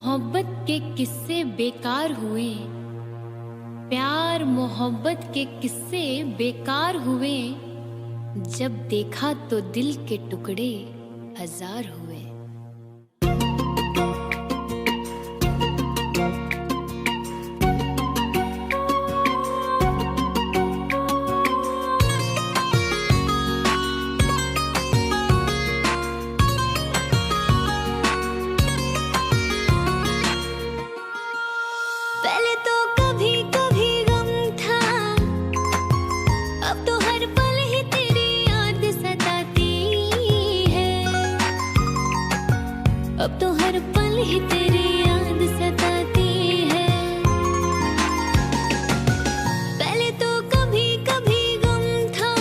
मोहब्बत के किस्से बेकार हुए, प्यार मोहब्बत के किस्से बेकार हुए। जब देखा तो दिल के टुकड़े हजार हुए। पहले तो कभी कभी गम था, अब तो हर पल ही तेरी याद सताती है। अब तो हर पल ही तेरी याद सताती है। पहले तो कभी कभी गम था,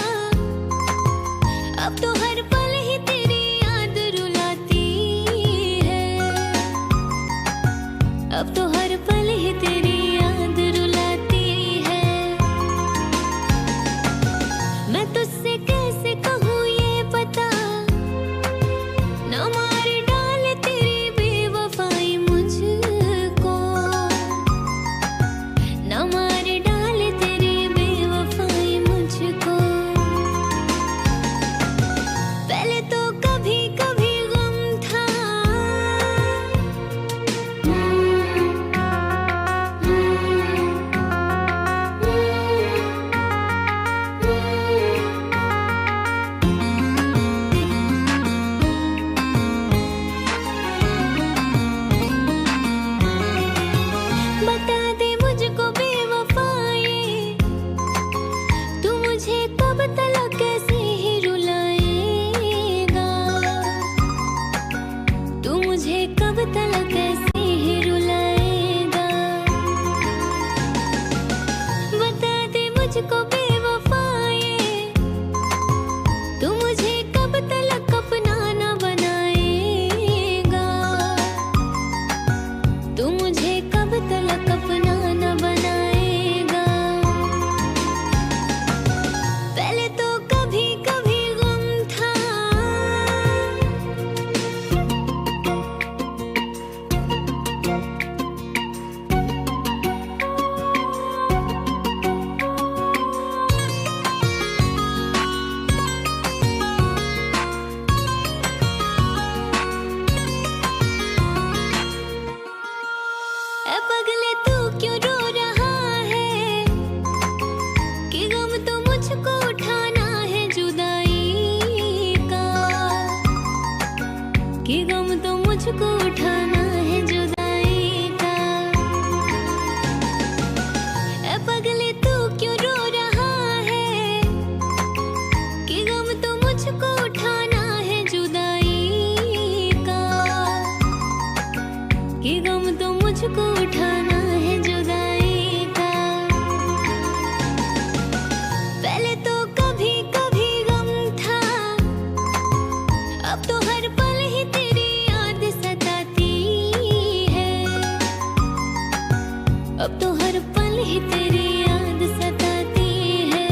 अब तो हर पल ही तेरी याद रुलाती है। अब तो हर पल ही तेरी याद रुलाती है। मैं तुझसे कैसे कहूँ ये पता, न मार डाले तेरी बेवफाई मुझको, न मार डाले तेरी बेवफाई मुझको। पहले तो कभी कभी गम था, बता दे मुझको बेवफाए, तू मुझे कब तक ऐसे ही रुलाएगा। तू मुझे कब तक ऐसे ही रुलाएगा। बता दे मुझको बेवफाए, तू मुझे कब तक अपना न बनाएगा। तू मुझे कब तक अपना न बनाएगा। पहले तो कभी कभी गम था, ए पगले तू क्यों रो रहा है, कि गम तो मुझको उठाना है जुदाई का। कि गम तो मुझको उठाना है जुदाई का। ए पगले तू क्यों रो रहा है, कि गम तो मुझको उठाना है जुदाई का। कि गम तो मुझको उठाना है जुदाई का। पहले तो कभी कभी गम था, अब तो हर पल ही तेरी याद सताती है। अब तो हर पल ही तेरी याद सताती है।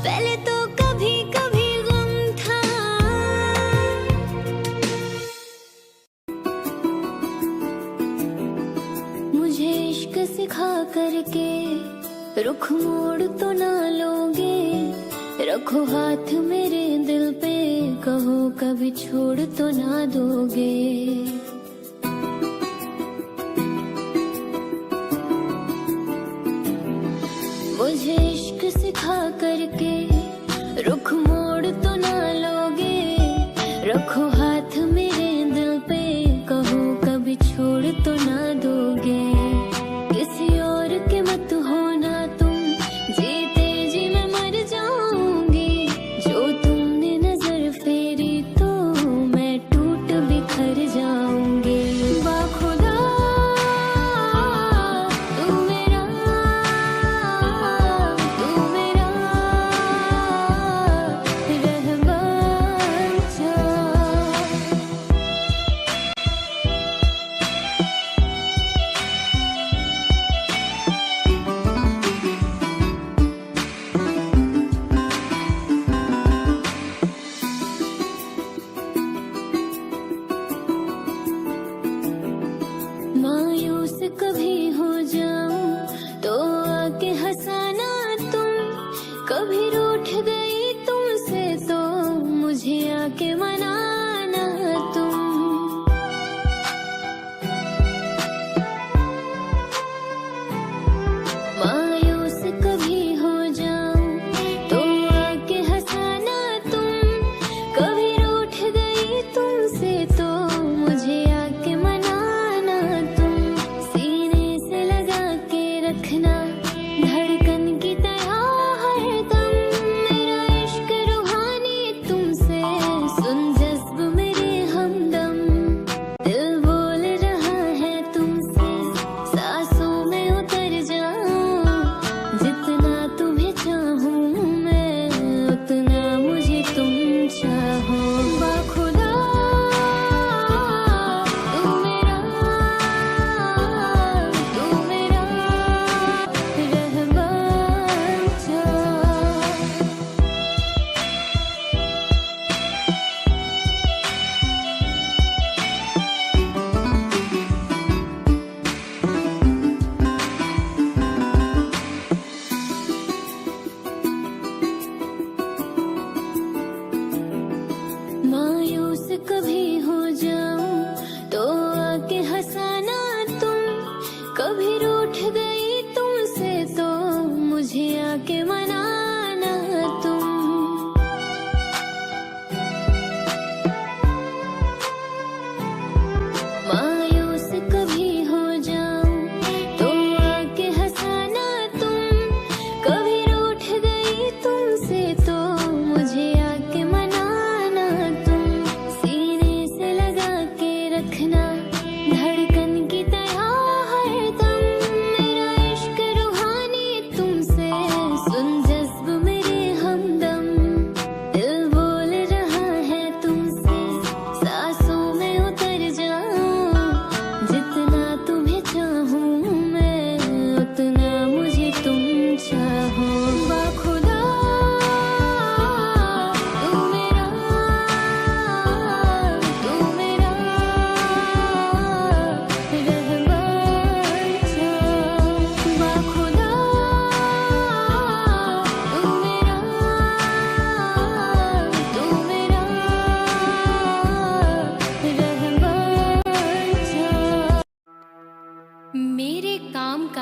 पहले तो कभी कभी गम था। मुझे इश्क सिखा करके रुख मोड़ तो ना लोगे। रखो हाथ मेरे दिल पे, कहो कभी छोड़ तो ना दोगे। मुझे इश्क सिखा करके रुख मोड़ तो ना लोगे। रखो हाथ मेरे दिल पे, कहो कभी छोड़ तो ना दोगे। किसी और के मत होना तुम, जीते जी मैं मर जाऊंगी। जो तुमने नजर फेरी तो मैं टूट बिखर जाऊंगी।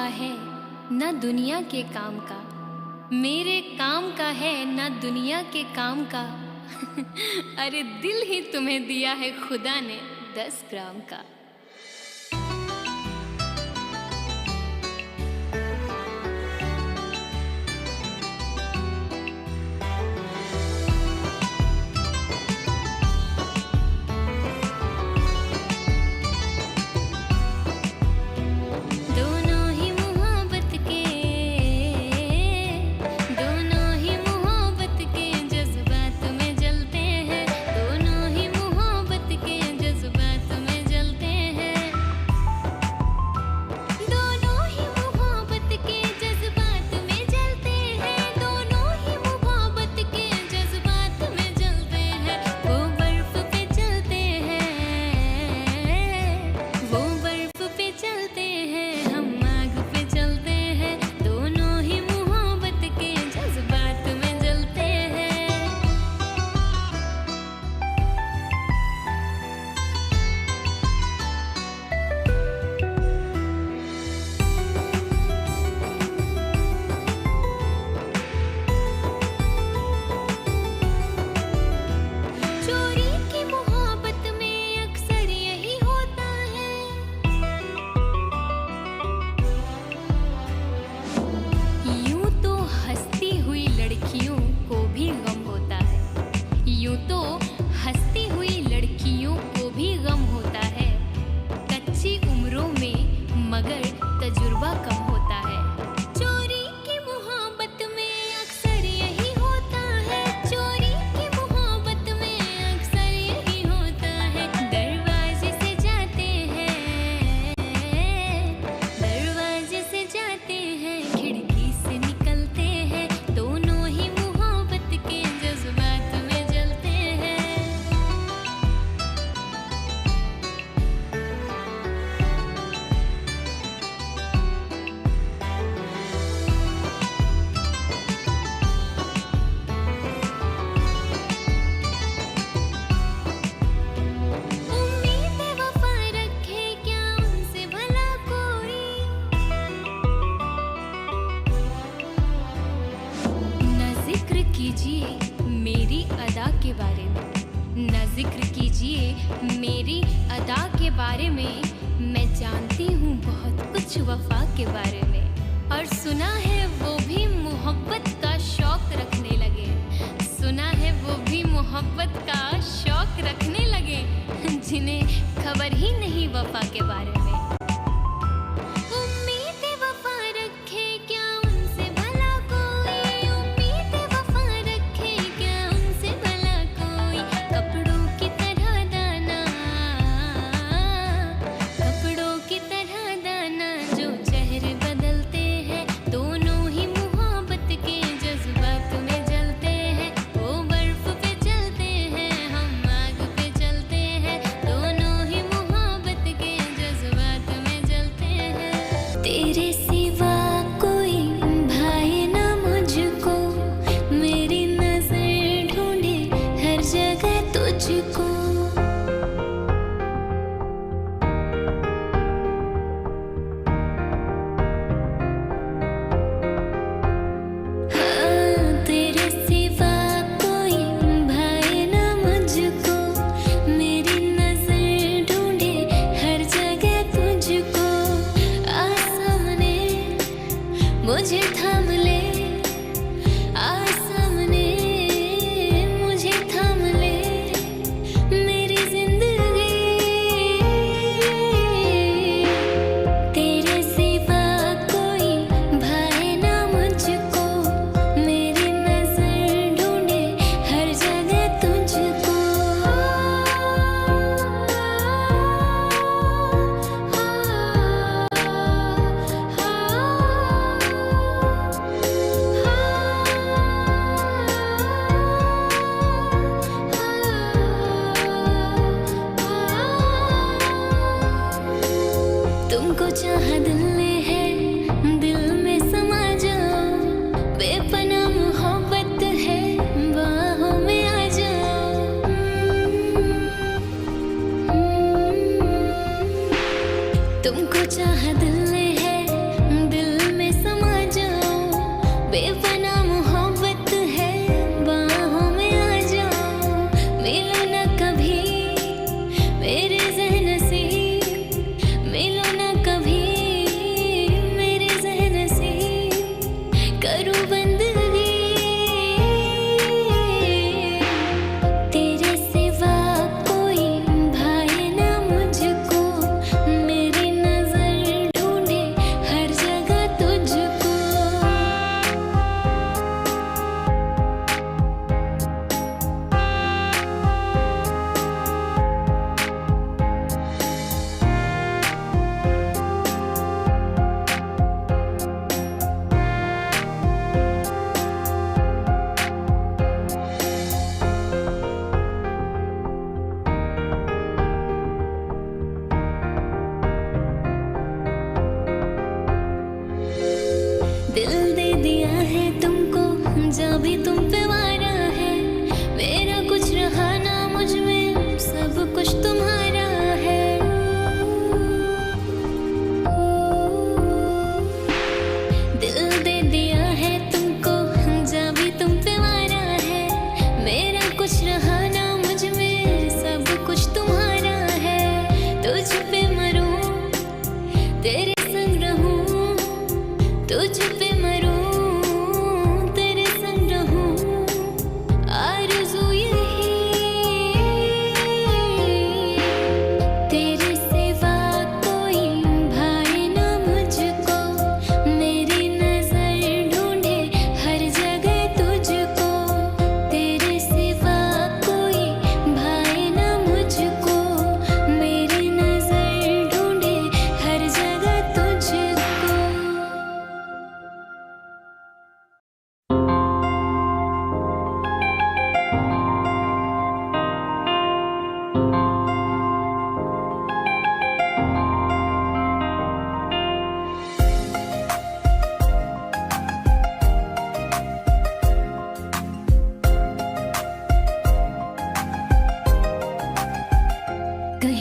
का है ना दुनिया के काम का, मेरे काम का है ना दुनिया के काम का। अरे दिल ही तुम्हें दिया है खुदा ने 10 ग्राम का। जिक्र कीजिए मेरी अदा के बारे में। मैं जानती हूँ बहुत कुछ वफा के बारे में, और सुना है वो भी मोहब्बत का शौक रखने लगे। सुना है वो भी मोहब्बत का शौक रखने लगे, जिन्हें खबर ही नहीं वफा के बारे में। तेरे सिवा कोई भाए ना मुझको, मेरी नजर ढूंढे हर जगह तुझको। हाँ, तेरे सिवा कोई भाए ना मुझको, मेरी नजर ढूंढे हर जगह तुझको। मुझे थाम ले, आ सामने मुझे थाम ले, मेरी जिंदगी तेरे सिवा कोई भाए ना मुझको, मेरी नजर ढूंढे हर जगह तुझको। तुमको चाहा दिल ने है, दिल में समा जाओ, बेपनाह मोहब्बत है, बाहों में आ जाओ। तुमको चाहा दिल ने है, दिल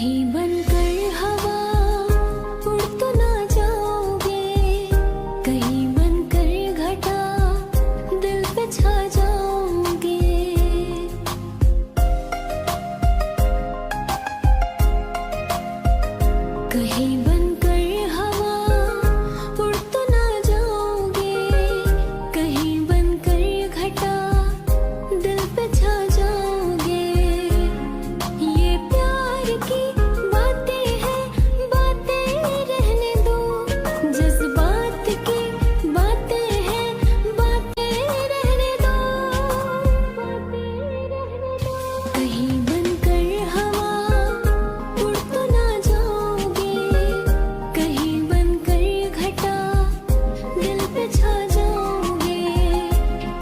कहीं बनकर हवा उड़ तो ना जाओगे, कहीं बनकर घटा दिल पे छा जाओगे। कहीं बनकर हवा उड़ तो ना जाओगे, कहीं बनकर घटा दिल पे छा जाओगे। ये प्यार की बातें हैं, बातें रहने दो, जज्बात की बातें हैं, बातें रहने दो, बातें रहने दो। कहीं बनकर हवा उड़ तो ना जाओगे, कहीं बनकर घटा दिल पे छा जाओगे।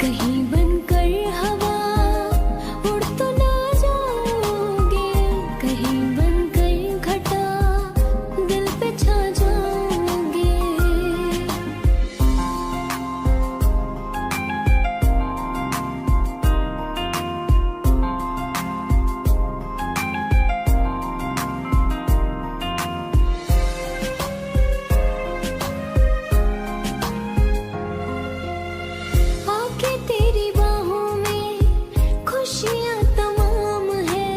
कहीं बनकर हवा उड़ तो ना जाओगे, कहीं बनकर घटा दिल पे छा जाओगे। आके तेरी बाहों में खुशियाँ तमाम है,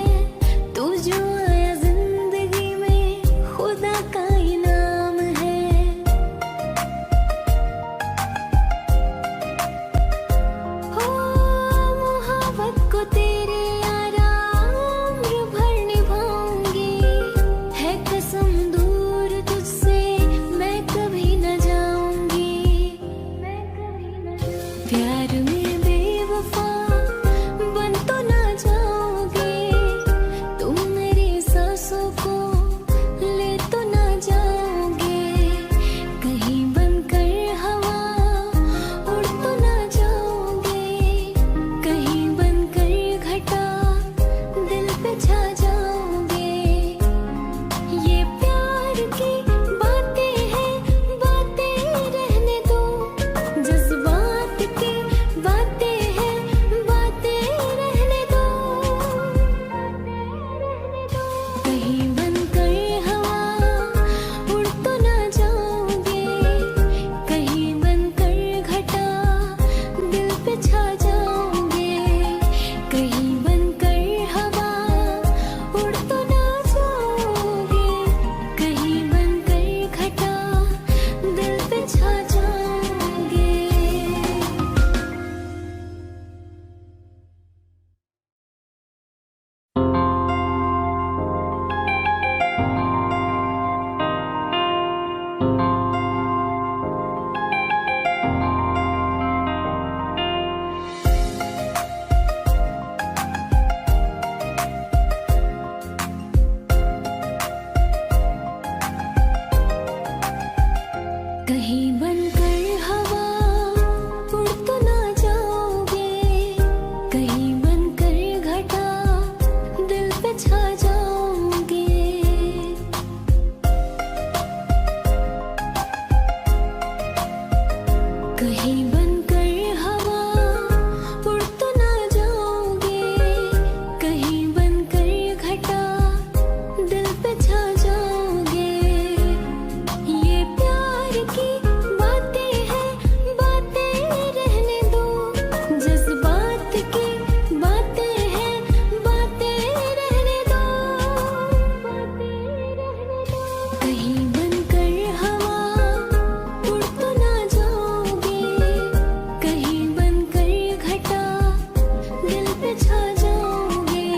तू जो आया जिंदगी में खुदा का इनाम है। हो मोहब्बत को तेरे आराम भर निभाऊंगी, है कसम दूर तुझसे मैं कभी न जाऊंगी, मैं कभी न जाऊंगी। प्यार में बेवफा बन तो ना जाओगे, तुम मेरी सांसों को ले तो ना जाओगे। कहीं बनकर हवा उड़ तो ना जाओगे, कहीं बनकर घटा दिल पे छा जाओगे। ये प्यार की बातें हैं, बातें रहने दो, जज्बात की बातें हैं, बातें रहने दो, बातें रहने दो। कहीं बनकर हवा उड़ तो ना जाओगे, कहीं बनकर घटा दिल पे छा जाओगे। कहीं बनकर हवा उड़ तो ना जाओगे, कहीं बनकर घटा दिल पे छा जाओगे। कहीं बनकर हवा उड़ तो ना जाओगे, कहीं बनकर घटा दिल पे छा जाओगे। कहीं बनकर हवा उड़ तो ना जाओगे, कहीं बनकर घटा दिल पे छा जाओगे। ये प्यार की बातें हैं, बातें रहने दो, जज्बात की बातें हैं, बातें रहने दो, बातें रहने दो। कहीं बनकर हवा उड़ तो ना जाओगे, कहीं बनकर घटा दिल पे छा जाओगे।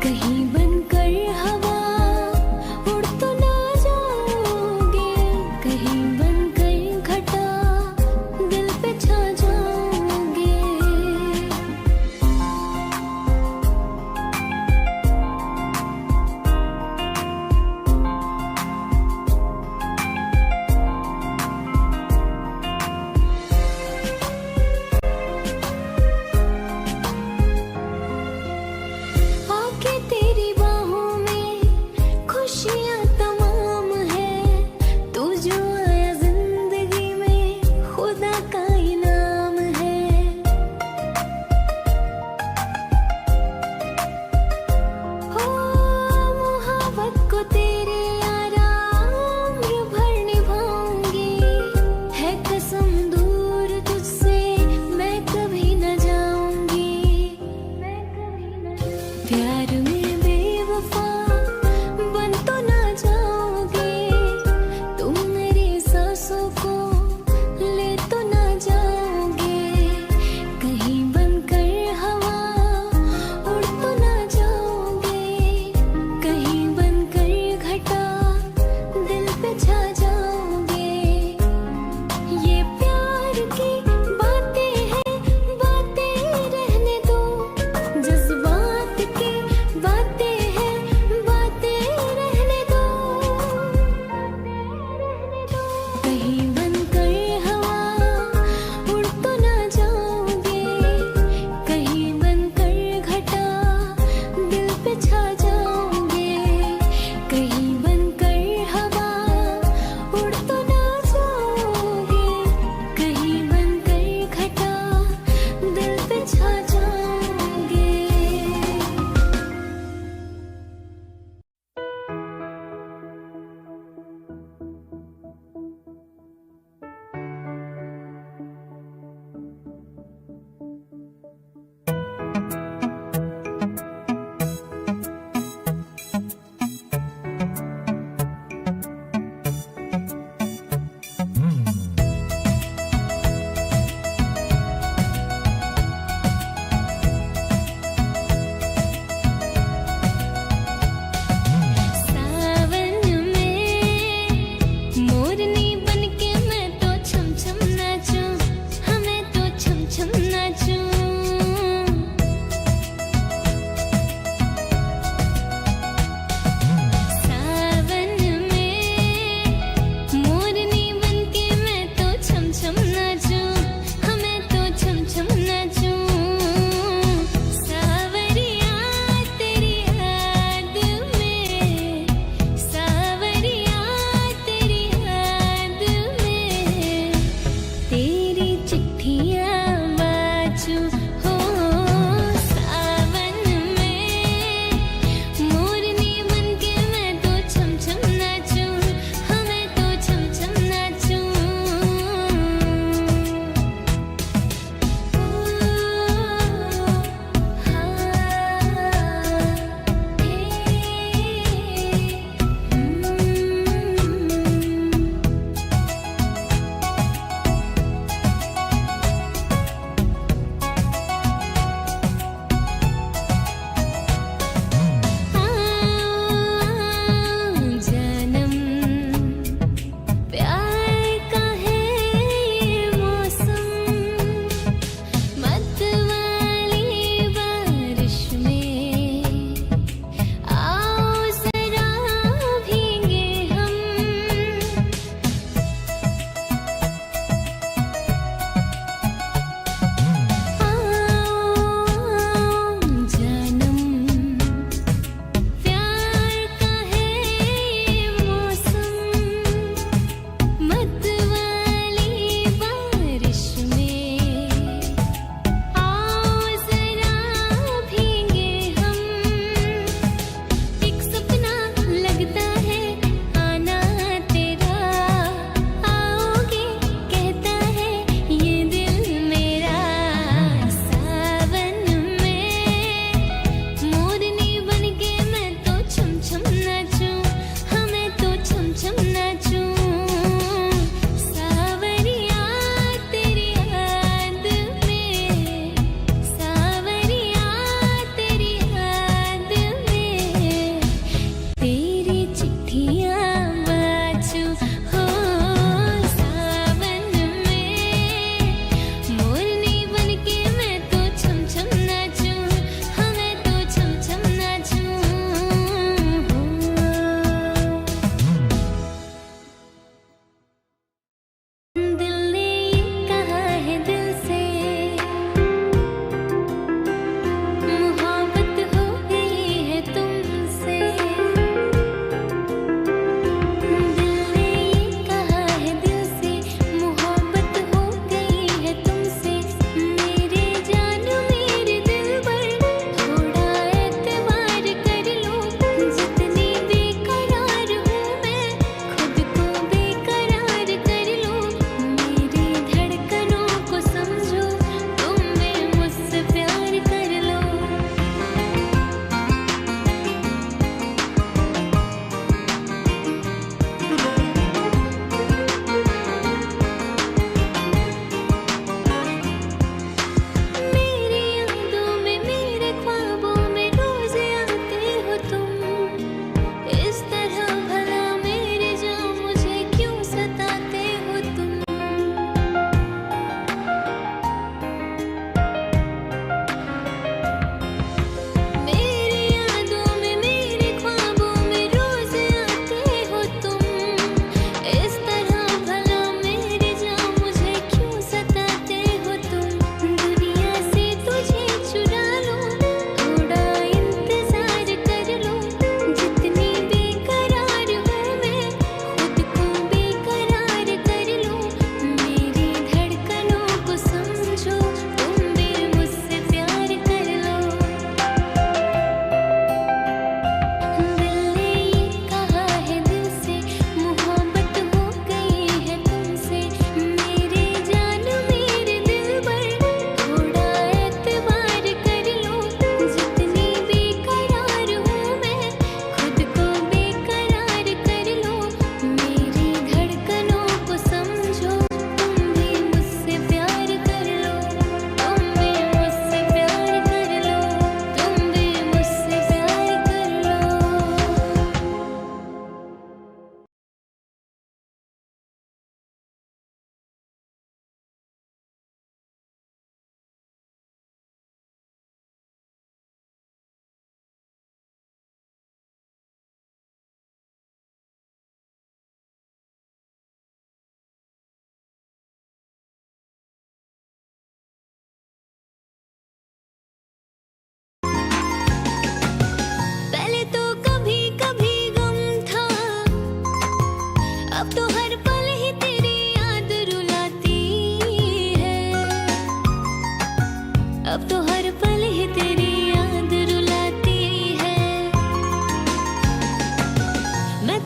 कहीं बनकर हवा उड़ तो ना जाओगे, कहीं बनकर घटा दिल पे छा जाओगे। को तेरे यारा उम्र भर निभाऊंगी, है कसम दूर तुझसे मैं कभी न जाऊंगी, मैं कभी न जाऊंगी। प्यार में बेवफा बन तो ना जाओगे, तुम मेरी सांसों को ले तो ना जाओगे, कहीं बनकर हवा उड़ तो ना जाओगे, कहीं बनकर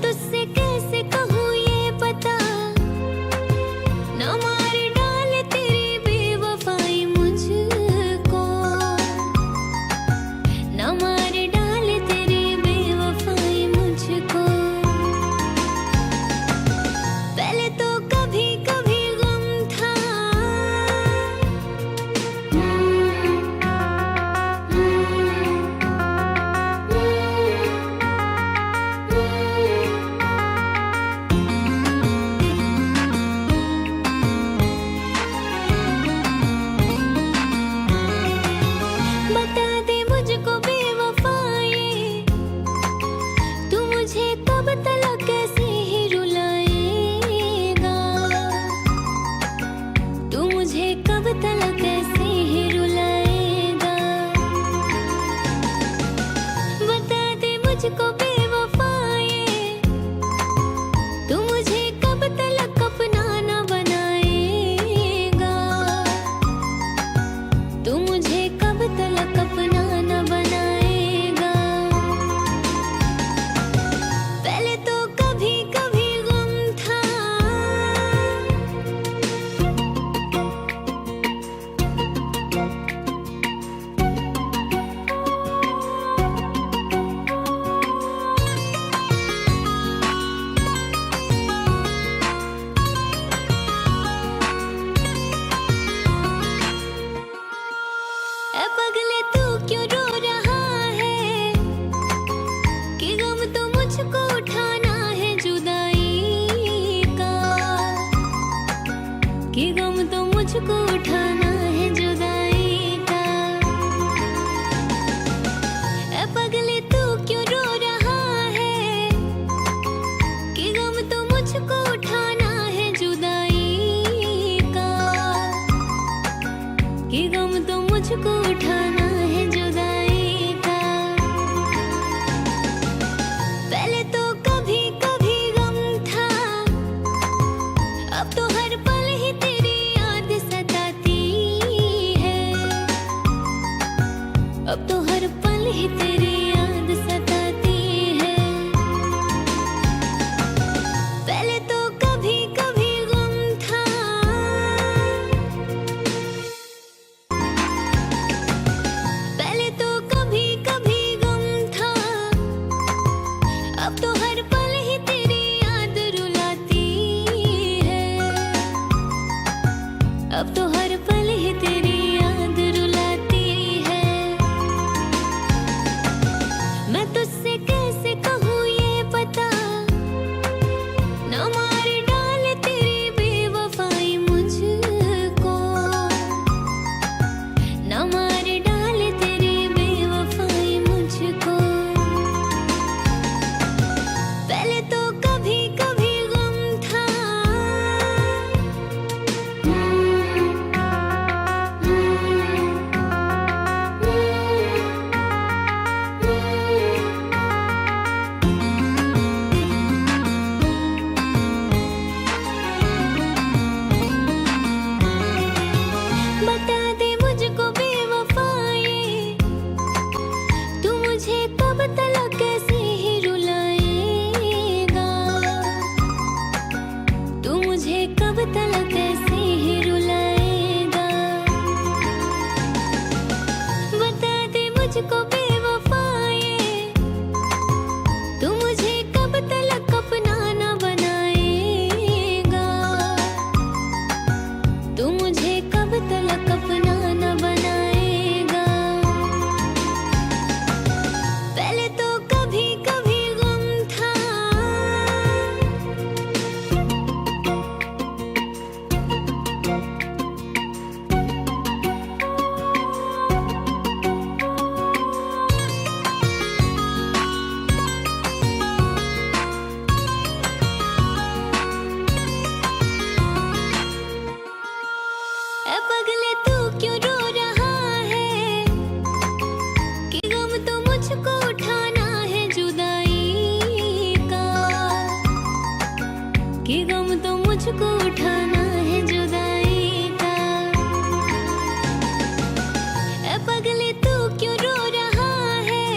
तुझसे कैसे कहूँ ये पता, न मार डाले तेरी बेवफाई मुझको, न मार डाले तेरी बेवफाई मुझको। पहले तो कभी कभी गम था, बता दे मुझको बेवफाई, तू मुझे कब तलक कैसे ही रुलाएगा, तू मुझे कब तलक कैसे ही रुलाएगा। बता दे मुझको बेवफाई, तू मुझे कब तलक अपना न बनाएगा, तू मुझे कब तलक अपना न बनाएगा। पहले तो कभी कभी गम था, ए पगले तू क्यों रो रहा है, कि गम तो मुझको उठाना है जुदाई का, कि गम तो मुझको उठाना है जुदाई का। ए पगले तू क्यों रो रहा है, कि गम तो मुझको उठाना है जुदाई का, कि गम तो मुझको उठाना है जुदाई का। पहले तो कभी कभी गम था, अब तो हर पल ही तेरी याद सताती है, अब तो हर पल ही तेरी याद सताती है। पहले तो कभी कभी गम था, पहले तो कभी कभी गम था, अब तो हर पल ही तेरी याद रुलाती है, अब तो हर पल ही तेरी याद रुलाती है। मैं तुझसे कैसे कहूँ ये पता, न मार डाले तेरी बेवफाई मुझको, न मार डाले तेरी बेवफाई मुझको। पहले तो कभी कभी गम था, बता दे मुझको बेवफाई, तू मुझे कब तलक कैसे ही रुलाएगा, तू मुझे कब तलक कैसे ही रुलाएगा। बता दे मुझको बेवफाई, तू मुझे कब तलक अपना न बनाएगा, तू मुझे कब तलक अपना न बनाएगा। पहले तो कभी कभी गम था, ए पगले तू क्यों रो रहा है, कि गम तो मुझको उठाना है जुदाई का, कि गम तो मुझको उठाना है जुदाई का। ए पगले तू क्यों रो रहा है,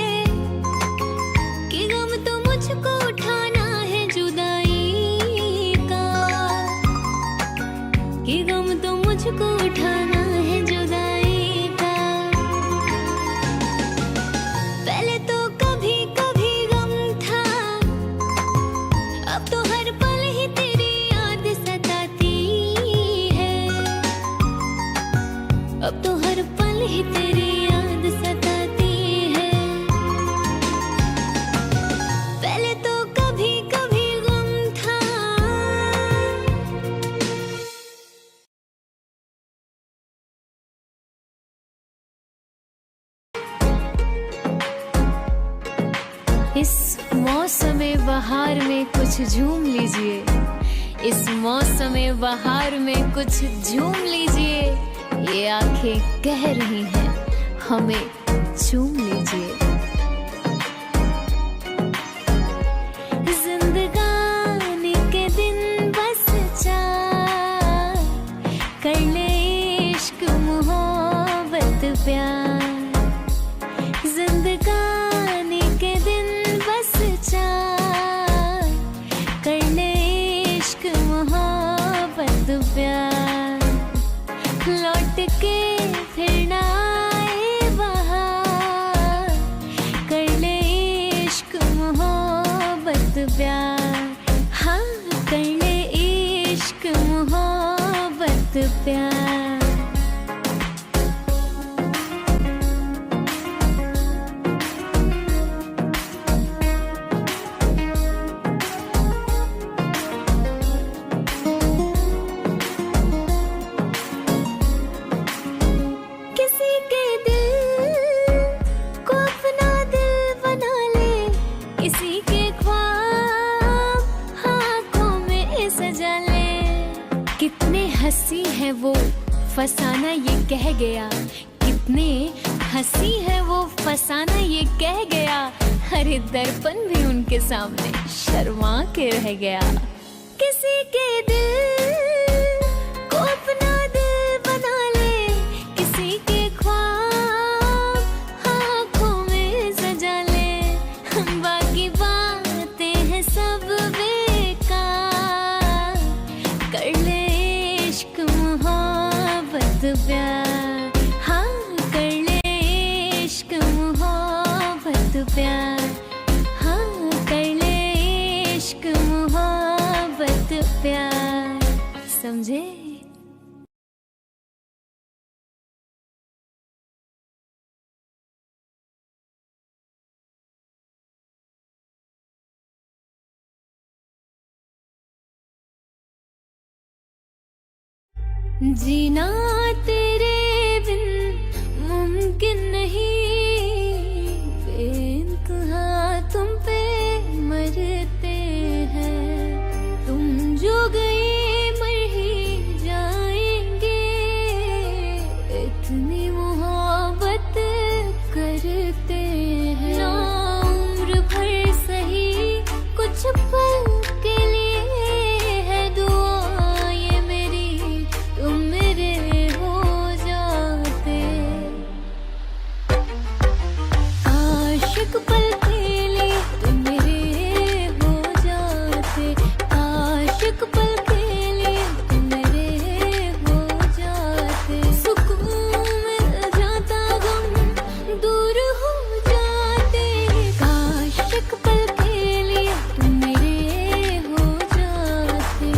कि गम तो मुझको उठाना है बहार में कुछ झूम लीजिए, इस मौसम बहार में कुछ झूम लीजिए। ये आंखें कह रही हैं हमें चूम लीजिए। जिंदगानी के दिन बस चार, कर ले इश्क मोहब्बत प्यार। जिंदगानी के दिन बस चार, कर ले इश्क मोहब्बत प्यार। लौट के फिर ना आए बहार, कर ले इश्क मोहब्बत प्यार। हाँ, कर ले इश्क मोहब्बत प्यार। हंसी है वो फसाना ये कह गया, कितने हंसी है वो फसाना ये कह गया। अरे दर्पण भी उनके सामने शर्मा के रह गया। किसी के दिल को अपना दिल बना ले, किसी के ख्वाब आँखों में सजा ले। बाकी बातें हैं सब बेकार, कर ले इश्क मोहब्बत प्यार। हाँ, कर ले इश्क मोहब्बत प्यार। हाँ, कर ले इश्क मोहब्बत प्यार। समझे? जीना तेरे बिन मुमकिन नहीं, बेइंतहा तुम पे मरते हैं। तुम जो गए मर ही जाएंगे, इतनी मोहब्बत करते हैं। ना उम्र भर सही कुछ पल के लिए है दुआ ये मेरी, तुम मेरे हो जाते। आशिक पल के लिए तुम मेरे हो जाते। आशिक पल के लिए तुम मेरे हो जाते। सुकून मिल जाता, गम दूर हो जाते। आशिक पल के लिए तुम मेरे हो जाते।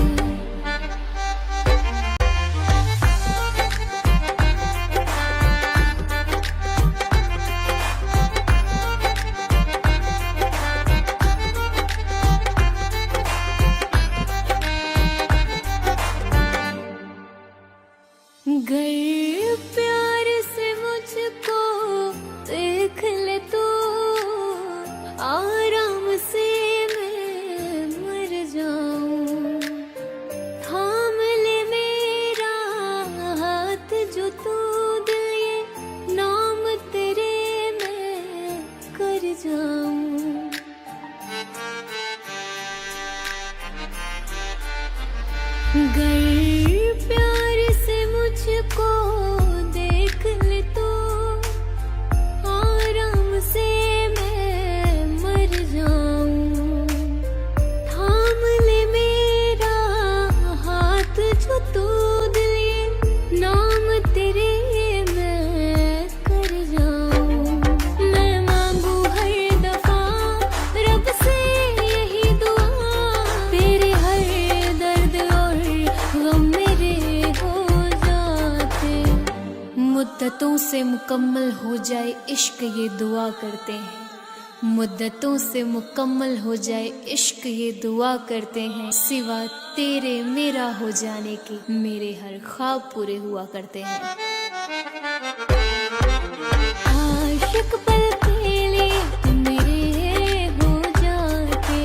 गर प्यार से मुझको देख ले तो, आराम से मैं मर जाऊं। थाम ले मेरा हाथ जो तू दिल, ये नाम तेरे मैं कर जाऊं। गर प्यार से मुझको देख ले तो, आराम से मैं मर जाऊं। थाम ले मेरा हाथ जो तू दिल, ये नाम तेरे मैं कर जाऊं। मैं मांगू हर दफा रब से यही दुआ, तेरे हर दर्द और गम मेरे हो जाते। मुद्दतों से मुकम्मल हो जाए इश्क ये दुआ करते हैं। मुद्दतों से मुकम्मल हो जाए इश्क ये दुआ करते हैं। सिवा तेरे मेरा हो जाने के मेरे हर ख्वाब पूरे हुआ करते हैं। आशिक पल के लिए तुम मेरे हो जाते।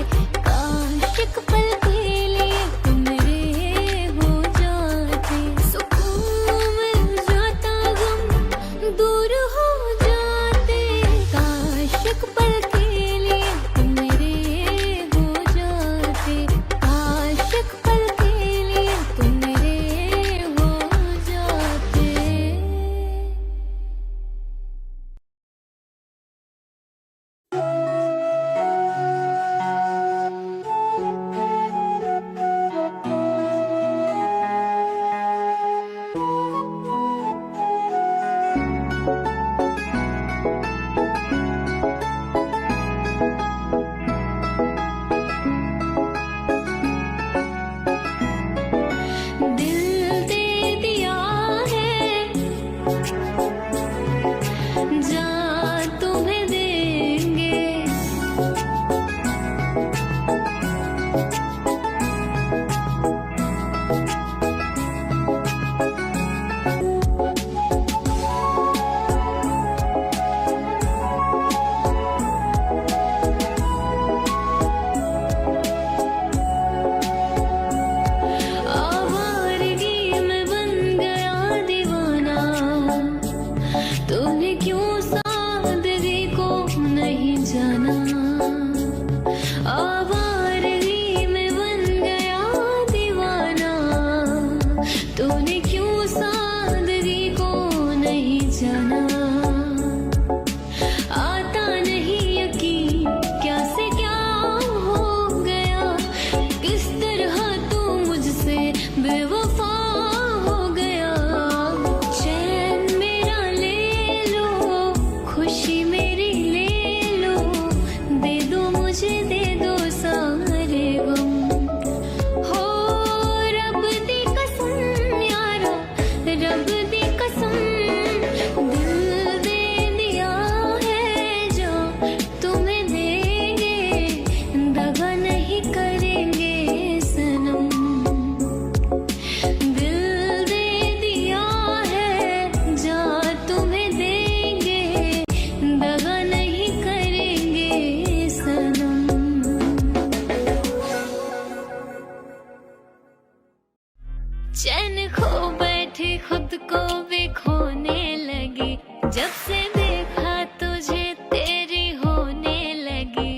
चैन खो बैठी खुद को भी खोने लगी, जब से देखा तुझे तेरी होने लगी।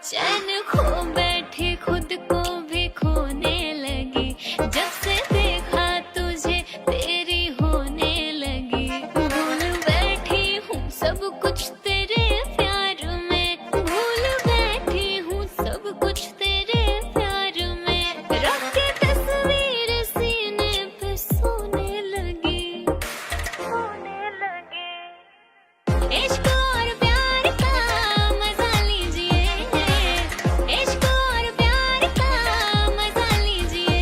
चैन खो बैठी खुद को भी खोने लगी, जब से देखा तुझे तेरी होने लगी। भूल बैठी हूँ सब कुछ तेरे प्यार में, भूल बैठी हूँ सब कुछ तेरे प्यार में। रख के तस्वीर सीने पे सोने लगी। इश्क और प्यार का मजा लीजिए, इश्क और प्यार का मजा लीजिए,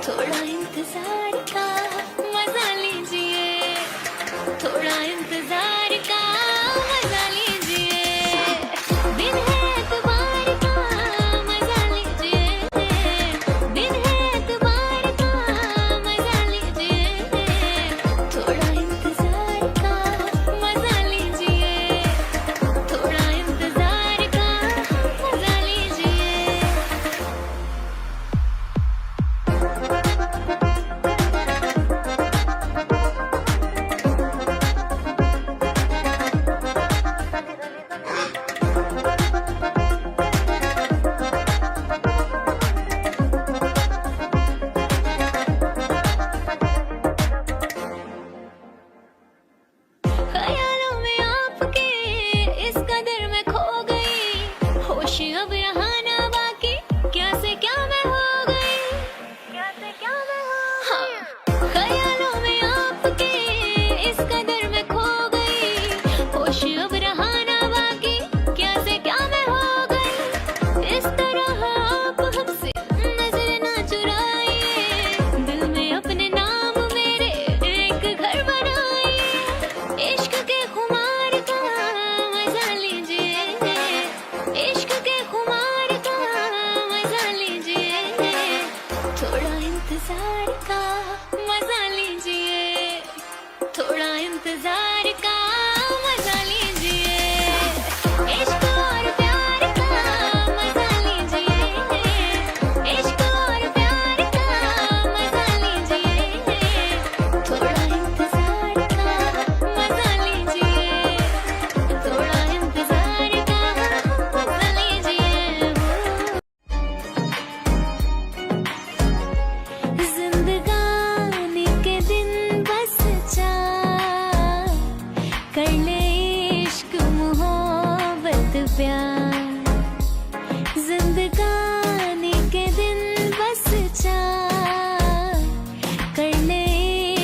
थोड़ा इंतजार का मजा लीजिए, थोड़ा इंतजार का मजा लीजिए। दिन है एतबार का मजा लीजिए, दिन है एतबार का मजा लीजिए, थोड़ा इंतजार का मजा लीजिए, थोड़ा इंतजार का मजा लीजिए। ख्यालों में आपके इस कदर में खो गई, होश अब यहाँ ना बाकी, क्या से क्या मैं हो गई, क्या से क्या मैं हो गई। ख्यालों में आपके इस कदर में खो गई, होश अब रहा ना बाकी, क्या से क्या मैं हो गई। इस तरह आप हमसे नजर ना चुराइए, दिल में अपने नाम मेरे एक घर बनाइए। इश्क के खुमार का मजा लीजिए, इश्क के खुमार का मजा लीजिए, थोड़ा इंतजार का मजा लीजिए, थोड़ा इंतजार का मजा लीजिए। इश्क और प्यार का मजा लीजिए, इश्क और प्यार का मजा लीजिए, थोड़ा इंतजार का मजा लीजिए, थोड़ा इंतजार का मजा लीजिए। जिंदगानी के दिन बस चार कर ले इश्क मोहब्बत प्यार। जिंदगानी के दिन बस चार कर ले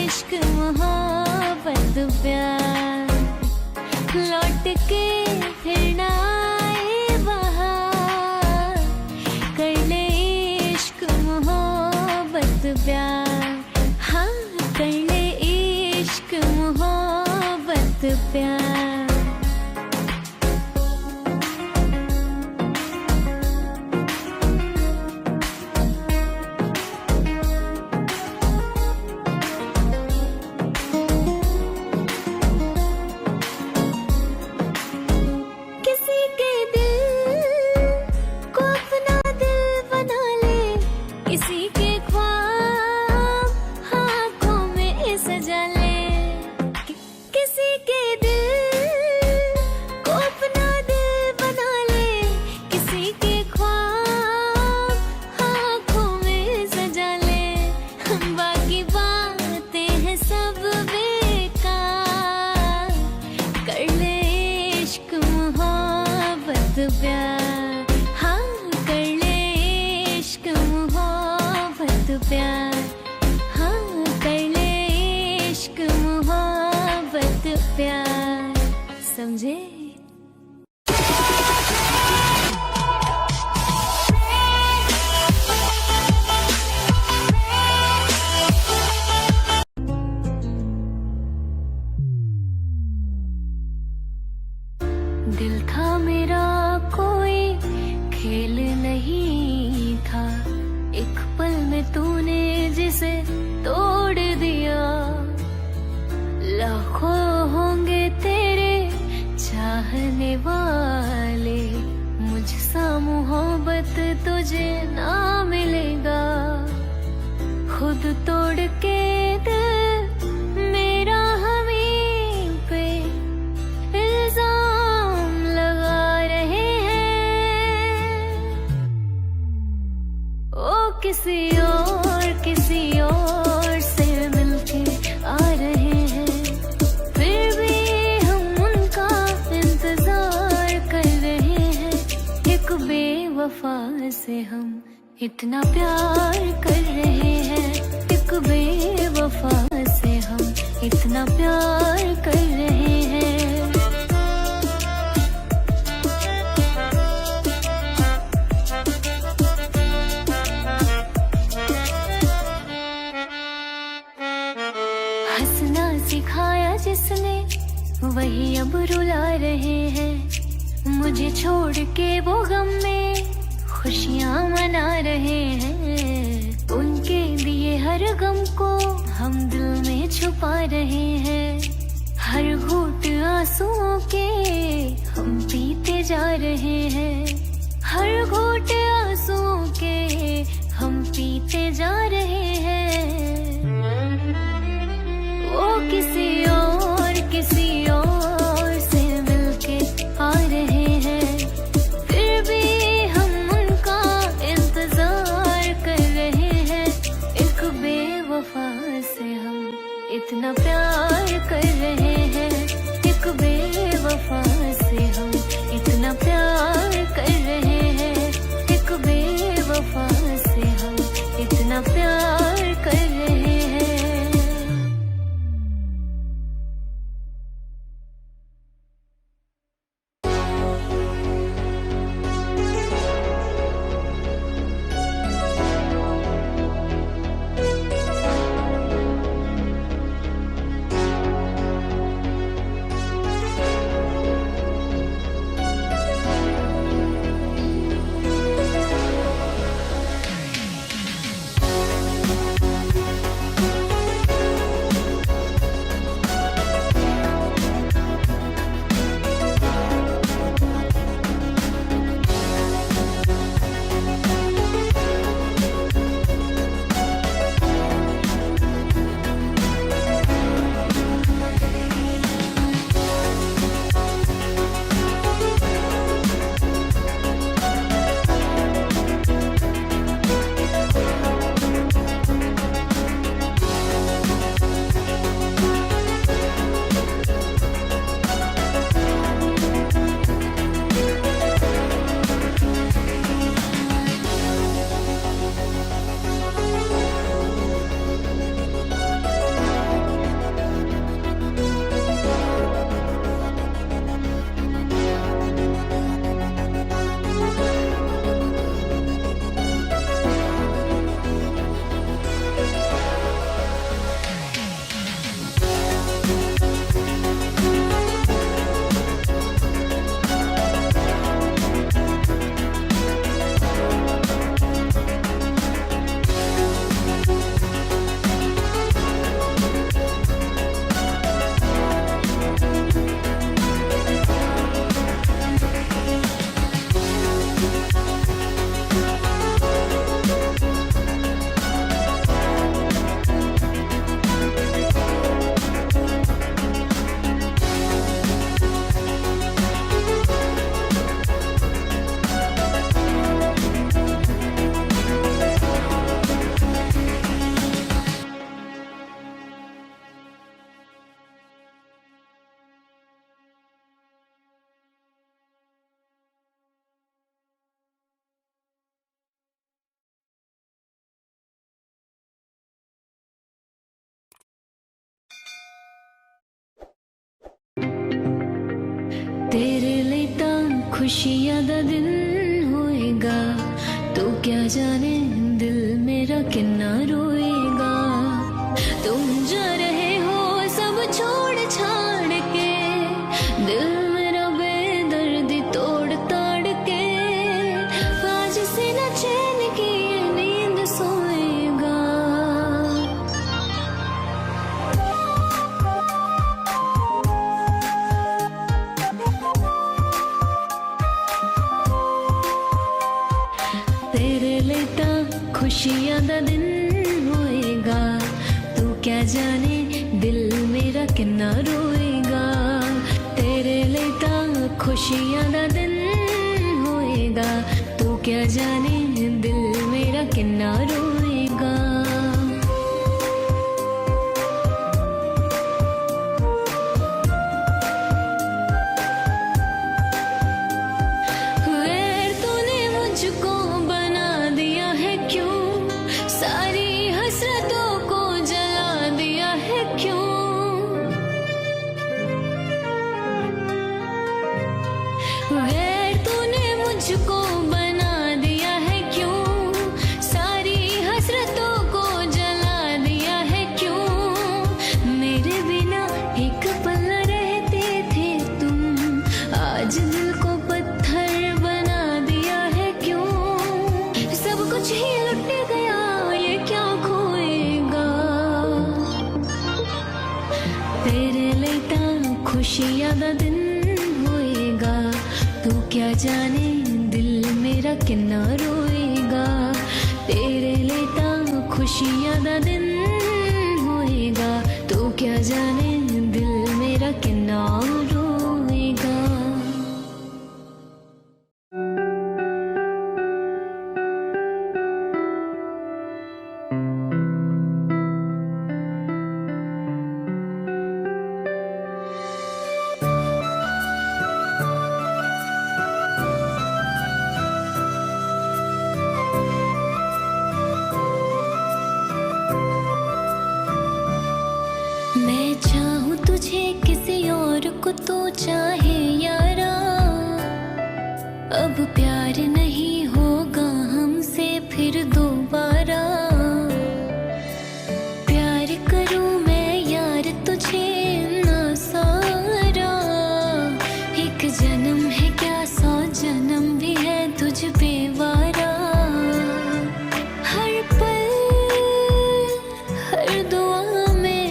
इश्क मोहब्बत प्यार। लौट के फिर ना आए बहार, कर ले इश्क मोहब्बत प्यार। हाँ कर ले इश्क मोहब्बत प्यार। किसी के दिल को अपना दिल बना ले, किसी के ख्वाब आँखों में सजा ले। किसी के दिल को अपना दिल बना ले, किसी के ख्वाब आँखों में सजा ले। बाकी बातें हैं सब बेकार, कर ले इश्क मोहब्बत प्यार। हाँ कर ले इश्क मोहब्बत प्यार। हाँ कर ले इश्क मोहब्बत प्यार। समझे? दिल था मेरा कोई खेल नहीं था, एक पल में तूने जिसे तोड़ दिया। लाखों होंगे तेरे चाहने वाले, मुझसा मोहब्बत तुझे ना मिलेगा। खुद तोड़ के दिल मेरा हमें पे इल्जाम लगा रहे हैं। ओ किसी और से मिलके आ रहे हैं, फिर भी हम उनका इंतजार कर रहे हैं। एक बेवफा से हम इतना प्यार कर रहे हैं, एक बेवफा से हम इतना प्यार कर रहे हैं। हंसना सिखाया जिसने वही अब रुला रहे हैं। मुझे छोड़ के वो गम में खुशियाँ मना रहे हैं। उनके दिए हर गम को हम दिल में छुपा रहे हैं। हर घूंट आंसुओं के हम पीते जा रहे हैं। हर घूंट आंसुओं के हम पीते जा रहे हैं। वो किसी और से मिलके आ रहे हैं, फिर भी हम उनका इंतजार कर रहे हैं। एक बेवफा से हम इतना प्यार कर रहे हैं, एक बेवफा से हम इतना प्यार कर रहे हैं। एक बेवफा से हम इतना प्यार कर रहे हैं। तेरे लिए खुशियां दा दिन होएगा, तू क्या जाने दिल मेरा किन्ना रोएगा। तुम जा रहे हो सब छोड़ छाड़ के, दिल मेरा बेदर्दी तोड़ ताड़ के, आज से न चैन की ये नींद सोएगा। तेरे लिए तां खुशियां दा दिन होएगा, तू क्या जाने दिल मेरा किन्ना रोएगा। तेरे लिए तां खुशियां दा दिन होएगा, तू क्या जाने दिल मेरा किन्ना रोएगा। मुझको बना दिया है क्यों, सारी हसरतों को जला दिया है क्यों। गैर तूने मुझको बना दिया है क्यों, सारी हसरतों को जला दिया है क्यों। मेरे बिना एक पल रहते थे तुम, आज दिल को पत्थर बना दिया है क्यों। सब कुछ ही लुट गया, ये क्या खोएगा। तेरे लिए तां खुशियां दा दिन होएगा, तू क्या जाने दिल मेरा किन्ना रोएगा। तेरे लिए तां खुशियां दा दिन होएगा, तू क्या जाने दिल मेरा किन्ना रोएगा। मैं चाहूँ तुझे किसी और को तो चाहे यारा, अब प्यार नहीं होगा हमसे फिर दोबारा। प्यार करूँ मैं यार तुझे ना सारा, एक जन्म है क्या 100 जन्म भी है तुझ पे वारा। हर पल हर दुआ में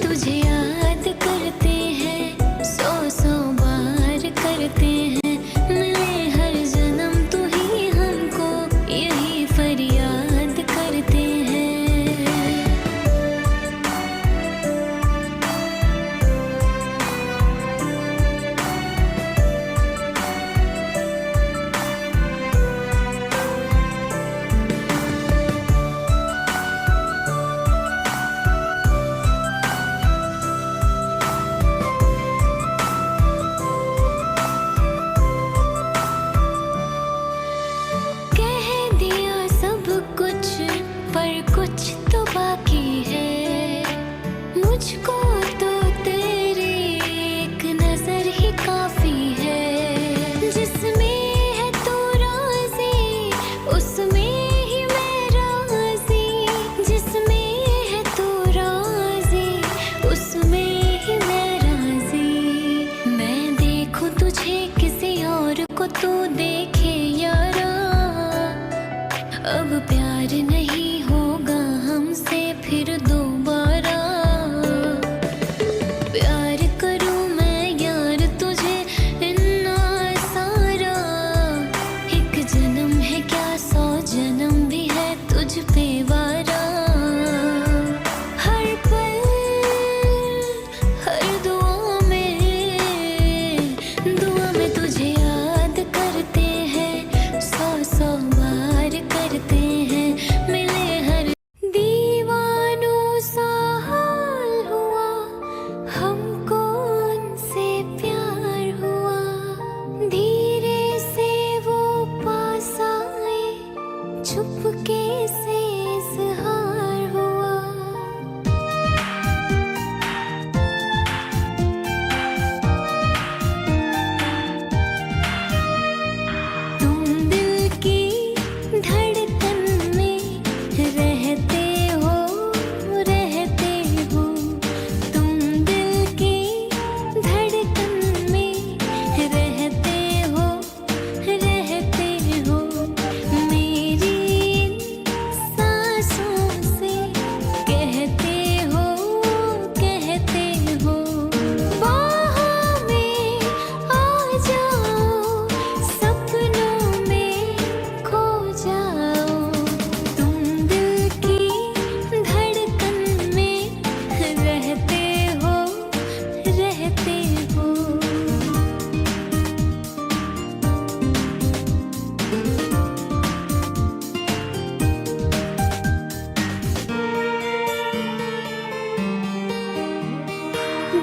तुझे याद करते हैं, 100 बार करते हैं। मिले हर जन्म तू ही हमको, यही फरियाद करते हैं। कुछ तो बाकी है, मुझको तो तेरी एक नजर ही काफी है। जिसमें है तू राजी, उसमें ही मैं राजी। जिसमें है तू राजी, उसमें ही मैं राजी। मैं देखूं तुझे किसी और को तू देखे यारा, अब प्यार नहीं होगा हमसे फिर दोबारा। प्यार करूं मैं यार तुझे इतना सारा, एक जन्म है क्या 100 जन्म भी है तुझ पे वारा। हर पल हर दुआ में तुझे याद करते हैं, 100 बार करते हैं।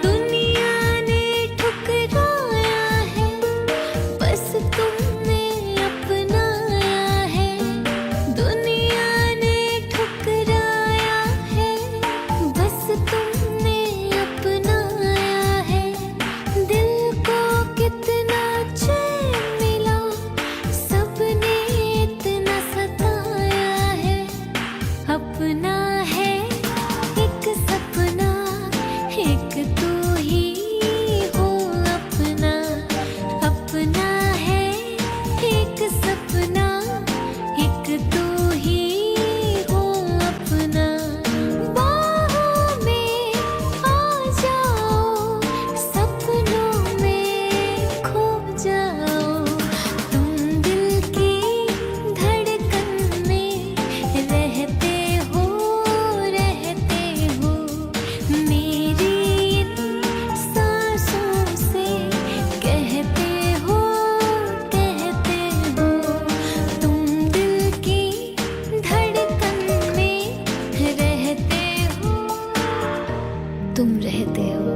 दुनिया ने ठुकराया है, बस तुमने अपनाया है। दुनिया ने ठुकराया है, बस तुमने अपनाया है। दिल को कितना चैन मिला, सबने इतना सताया है। अपना है एक सपना, एक तू ही हो अपना। अपना है एक सपना, एक तू ही हो अपना। बाहों में आ जाओ, सपनों में खो जाओ। तुम दिल की धड़कन में रहते हो, रहते हो। मेरी इन सांसों से कहते हो, कहते हो। तुम दिल की धड़कन में रहते हो, तुम रहते हो।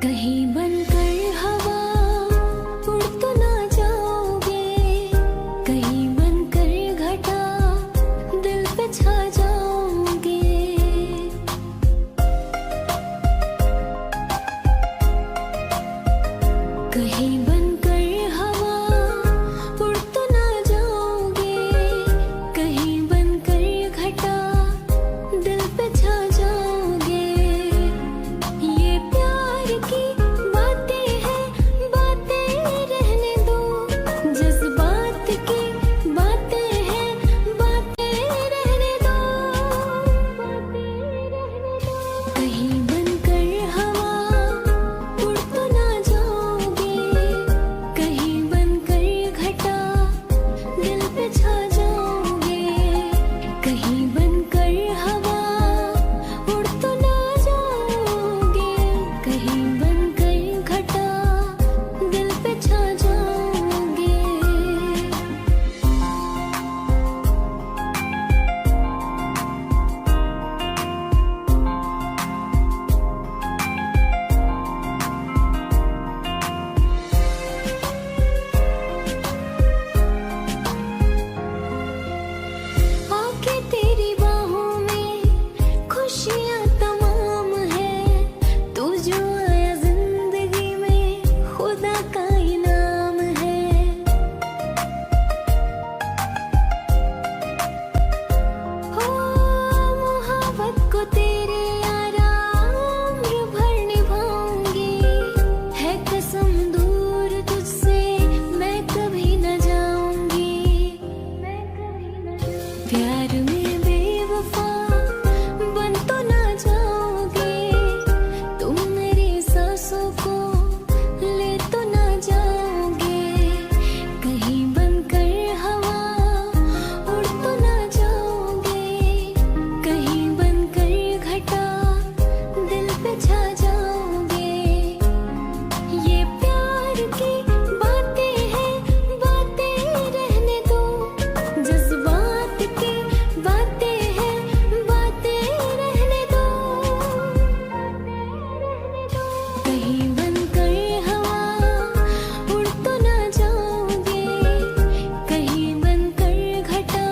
कहीं बन छा जाओगे। ये प्यार की बातें हैं, बातें रहने दो। जज्बात की बातें हैं, बातें रहने दो। कहीं बनकर हवा उड़ तो ना जाओगे। कहीं बनकर घटा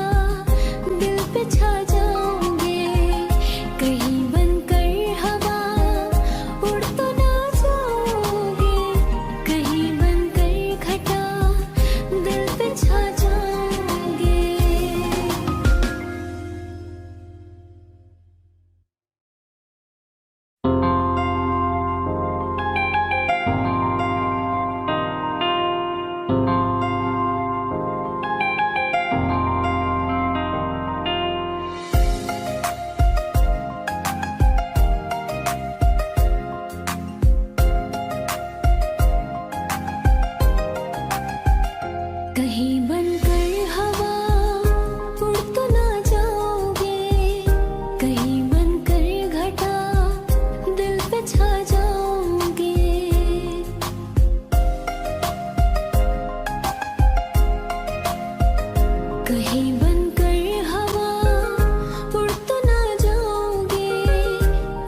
दिल पे छा जाओगे। कहीं बनकर हवा उड़ तो ना जाओगे। कहीं बनकर घटा दिल पे छा जाओगे। कहीं बनकर हवा उड़ तो ना जाओगे। कहीं बनकर घटा दिल पे छा जाओगे। कहीं बनकर हवा उड़ तो ना जाओगे।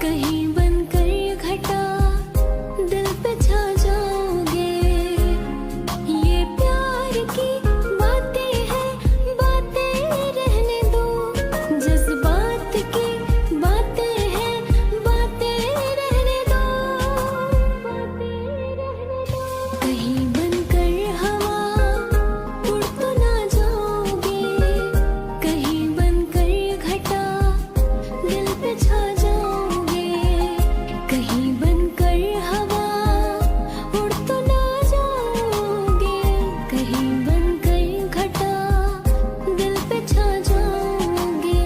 कहीं बनकर घटा दिल पे छा जाओगे। ये प्यार की बातें हैं, बातें रहने दो। जज्बात की बातें हैं, बातें रहने दो। कहीं बनकर हवा उड़ तो ना जाओगे। कहीं बनकर घटा दिल पे छा जाओगे। कहीं बनकर हवा उड़ तो ना जाओगे। कहीं बनकर घटा दिल पे छा जाओगे।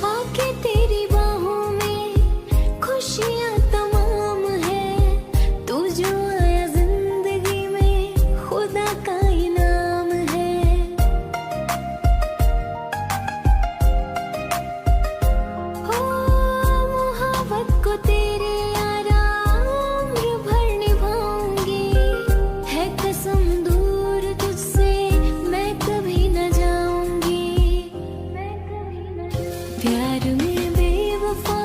आके तेरी बाहों में खुशियाँ तमाम है। तू जो आया जिंदगी में खुदा का इनाम है। हो मोहब्बत को तेरे आराम भर निभाऊंगी। है कसम दूर तुझसे मैं कभी न जाऊंगी। प्यार में बेवफा